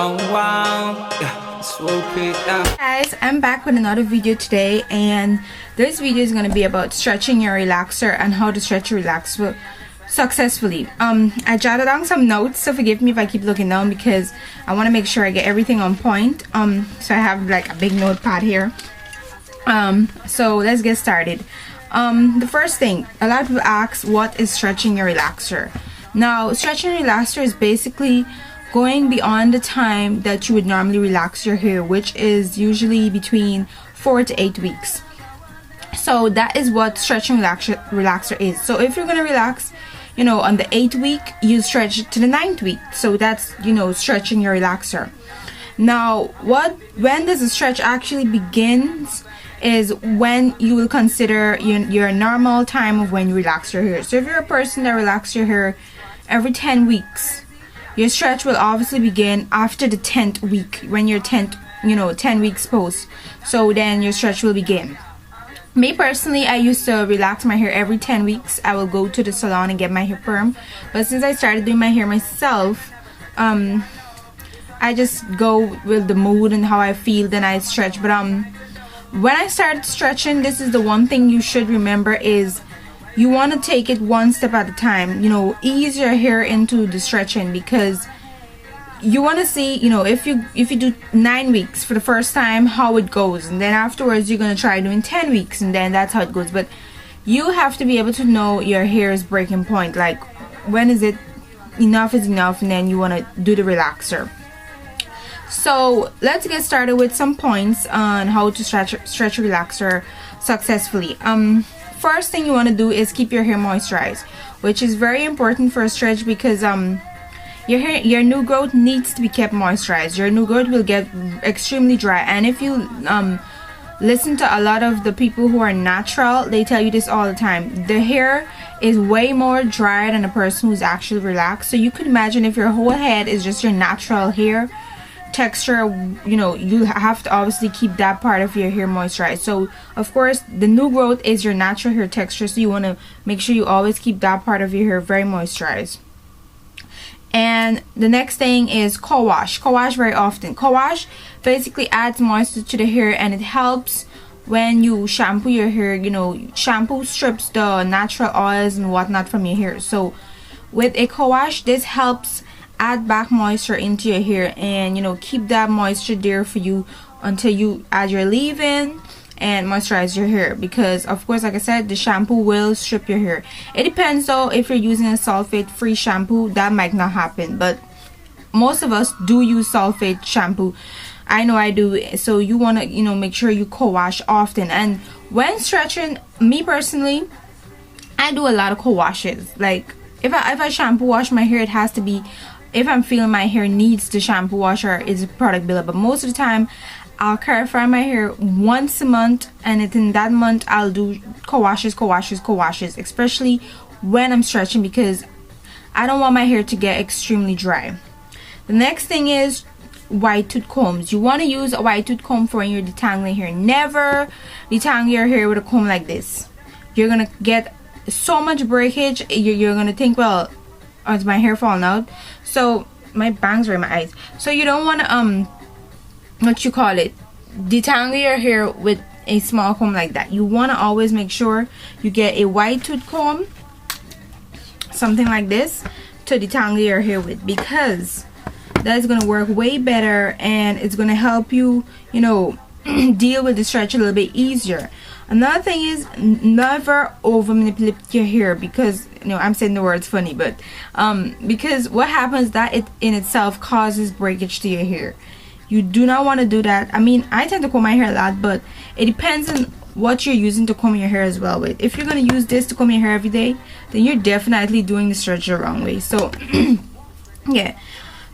Guys, I'm back with another video today, and this video is going to be about stretching your relaxer and how to stretch your relaxer successfully. I jotted down some notes, so forgive me if I keep looking down because I want to make sure I get everything on point. So I have like a big notepad here. So let's get started. The first thing, a lot of people ask, what is stretching your relaxer? Now, stretching your relaxer is basically going beyond the time that you would normally relax your hair, which is usually between 4 to 8 weeks. So that is what stretching relaxer is. So if you're gonna relax, you know, on the 8th week, you stretch it to the 9th week. So that's, you know, stretching your relaxer. Now, when does the stretch actually begins is when you will consider your normal time of when you relax your hair. So if you're a person that relaxes your hair every 10 weeks, your stretch will obviously begin after the 10th week, when you're 10 weeks post. So then your stretch will begin. Me personally, I used to relax my hair every 10 weeks. I will go to the salon and get my hair perm. But since I started doing my hair myself, I just go with the mood and how I feel, then I stretch. But when I start stretching, this is the one thing you should remember is you want to take it one step at a time. You know, ease your hair into the stretching, because you want to see, you know, if you do 9 weeks for the first time, how it goes, and then afterwards you're going to try doing 10 weeks, and then that's how it goes. But you have to be able to know your hair's breaking point, like when is it enough is enough, and then you want to do the relaxer. So let's get started with some points on how to stretch a relaxer successfully. First thing you want to do is keep your hair moisturized, which is very important for a stretch, because your new growth needs to be kept moisturized. Your new growth will get extremely dry, and if you listen to a lot of the people who are natural, they tell you this all the time. The hair is way more dry than a person who's actually relaxed. So you could imagine if your whole head is just your natural hair texture, you know, you have to obviously keep that part of your hair moisturized. So of course the new growth is your natural hair texture, so you want to make sure you always keep that part of your hair very moisturized. And the next thing is co-wash very often. Co-wash basically adds moisture to the hair, and it helps when you shampoo your hair. You know, shampoo strips the natural oils and whatnot from your hair. So with a co-wash, this helps add back moisture into your hair, and, you know, keep that moisture there for you until you add your leave-in and moisturize your hair. Because of course, like I said, the shampoo will strip your hair. It depends though, if you're using a sulfate free shampoo, that might not happen, but most of us do use sulfate shampoo. I know I do. So you want to, you know, make sure you co-wash often. And when stretching, me personally, I do a lot of co-washes. Like if I shampoo wash my hair, it has to be if I'm feeling my hair needs the shampoo wash or is a product builder. But most of the time I'll clarify my hair once a month, and in that month I'll do co-washes, especially when I'm stretching, because I don't want my hair to get extremely dry. The next thing is white tooth combs. You want to use a white tooth comb for when you're detangling hair. Never detangle your hair with a comb like this. You're gonna get so much breakage. You're gonna think, well, oh, is my hair falling out? So my bangs are in my eyes. So you don't want to detangle your hair with a small comb like that. You want to always make sure you get a white tooth comb, something like this, to detangle your hair with, because that's going to work way better, and it's going to help you, you know, deal with the stretch a little bit easier. Another thing is, never over manipulate your hair, because, you know, I'm saying the words funny, but because what happens, that it in itself causes breakage to your hair. You do not want to do that. I mean, I tend to comb my hair a lot, but it depends on what you're using to comb your hair as well with. If you're going to use this to comb your hair every day, then you're definitely doing the stretch the wrong way. So yeah.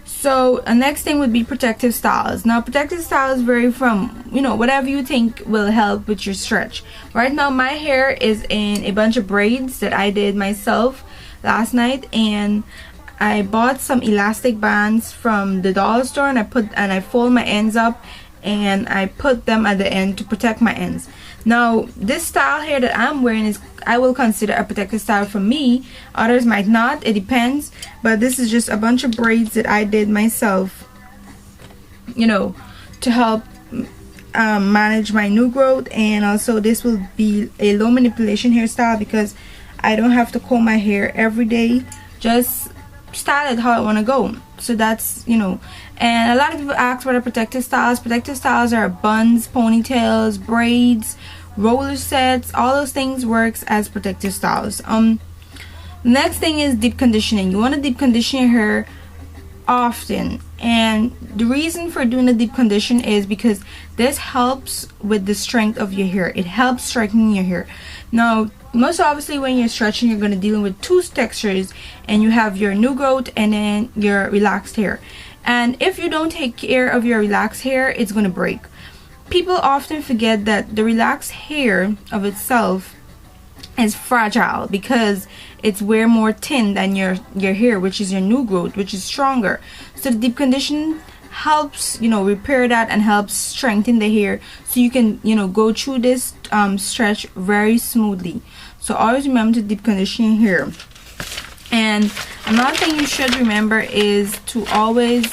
So the next thing would be protective styles. Now protective styles vary from, you know, whatever you think will help with your stretch. Right now my hair is in a bunch of braids that I did myself last night, and I bought some elastic bands from the dollar store, and I fold my ends up and I put them at the end to protect my ends. Now this style here that I'm wearing is, I will consider a protective style for me. Others might not, it depends. But this is just a bunch of braids that I did myself. you know, to help manage my new growth. And also this will be a low manipulation hairstyle because I don't have to comb my hair every day, just style it how I want to go. So that's, you know, and a lot of people ask what are protective styles. Protective styles are buns, ponytails, braids, roller sets. All those things works as protective styles. Next thing is deep conditioning. You want to deep condition your hair often, and the reason for doing a deep condition is because this helps with the strength of your hair. It helps strengthen your hair. Now, most obviously when you're stretching, you're going to deal with two textures, and you have your new growth and then your relaxed hair. And if you don't take care of your relaxed hair, it's going to break. People often forget that the relaxed hair of itself is fragile because it's way more thin than your hair, which is your new growth, which is stronger. So the deep condition helps, you know, repair that and helps strengthen the hair, so you can, you know, go through this stretch very smoothly. So always remember to deep condition your hair. And another thing you should remember is to always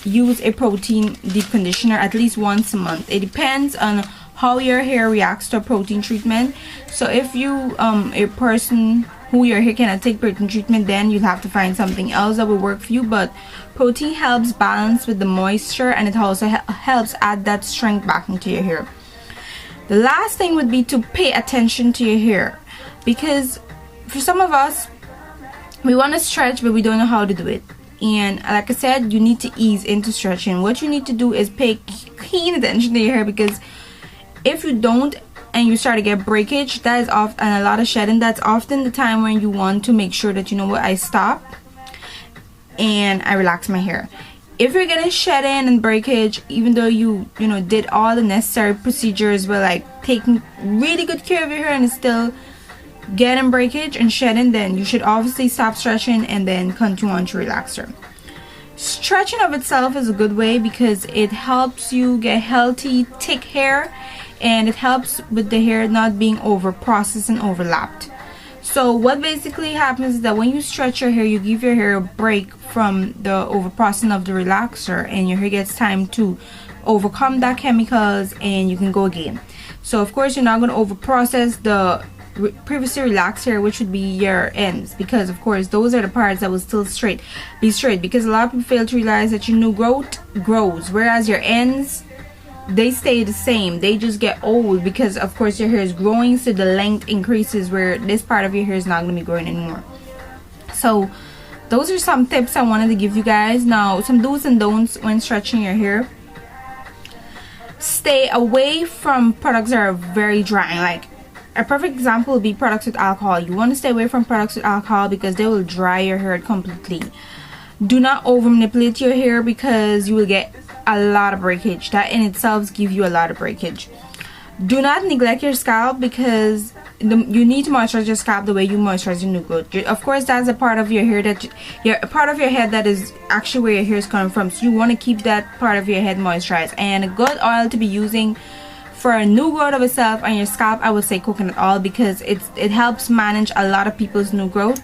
use a protein deep conditioner at least once a month. It depends on how your hair reacts to a protein treatment. So if you a person who your hair cannot take protein treatment, then you'll have to find something else that will work for you. But protein helps balance with the moisture, and it also helps add that strength back into your hair. The last thing would be to pay attention to your hair, because for some of us, we want to stretch but we don't know how to do it. And like I said, you need to ease into stretching. What you need to do is pay keen attention to your hair, because if you don't and you start to get breakage, that is often, and a lot of shedding, that's often the time when you want to make sure that, you know what, I stop and I relax my hair. If you're getting shedding and breakage, even though you know did all the necessary procedures, but like taking really good care of your hair and it's still getting breakage and shedding, then you should obviously stop stretching and then continue on to relaxer. Stretching of itself is a good way because it helps you get healthy, thick hair, and it helps with the hair not being over processed and overlapped. So what basically happens is that when you stretch your hair, you give your hair a break from the over processing of the relaxer, and your hair gets time to overcome that chemicals, and you can go again. So of course you're not going to over process the previously relaxed hair, which would be your ends, because of course those are the parts that will still be straight, because a lot of people fail to realize that your new growth grows, whereas your ends, they stay the same. They just get old because of course your hair is growing, so the length increases, where this part of your hair is not going to be growing anymore. So those are some tips I wanted to give you guys. Now, some do's and don'ts when stretching your hair. Stay away from products that are very drying. Like a perfect example would be products with alcohol. You want to stay away from products with alcohol because they will dry your hair completely. Do not over manipulate your hair because you will get a lot of breakage. That in itself gives you a lot of breakage. Do not neglect your scalp, because you need to moisturize your scalp the way you moisturize your new growth. Of course, that's a part of your hair that a part of your head that is actually where your hair is coming from. So you want to keep that part of your head moisturized. And a good oil to be using for a new growth of itself on your scalp, I would say coconut oil, because it helps manage a lot of people's new growth.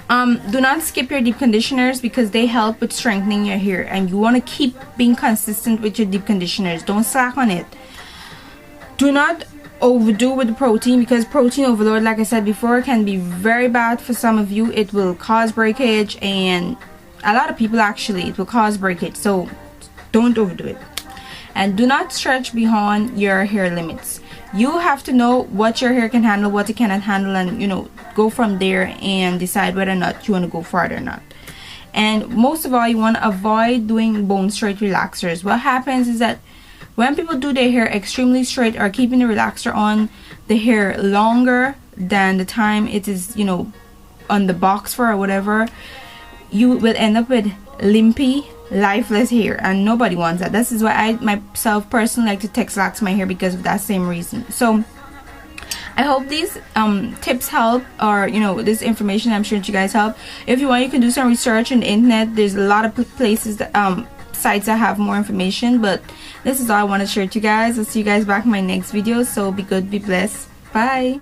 Do not skip your deep conditioners because they help with strengthening your hair, and you want to keep being consistent with your deep conditioners. Don't slack on it. Do not overdo with the protein, because protein overload, like I said before, can be very bad for some of you. It will cause breakage, and a lot of people actually, it will cause breakage. So don't overdo it. And do not stretch beyond your hair limits. You have to know what your hair can handle, what it cannot handle, and, you know, go from there and decide whether or not you want to go farther or not. And most of all, you want to avoid doing bone straight relaxers. What happens is that when people do their hair extremely straight or keeping the relaxer on the hair longer than the time it is, you know, on the box for or whatever, you will end up with limpy, lifeless hair, and nobody wants that. This is why I myself personally like to Texlaxe my hair, because of that same reason. So I hope these tips help, or, you know, this information, I'm sure that you guys help. If you want, you can do some research on the internet. There's a lot of places that sites that have more information, but this is all I want to share with you guys. I'll see you guys back in my next video. So be good, be blessed, bye.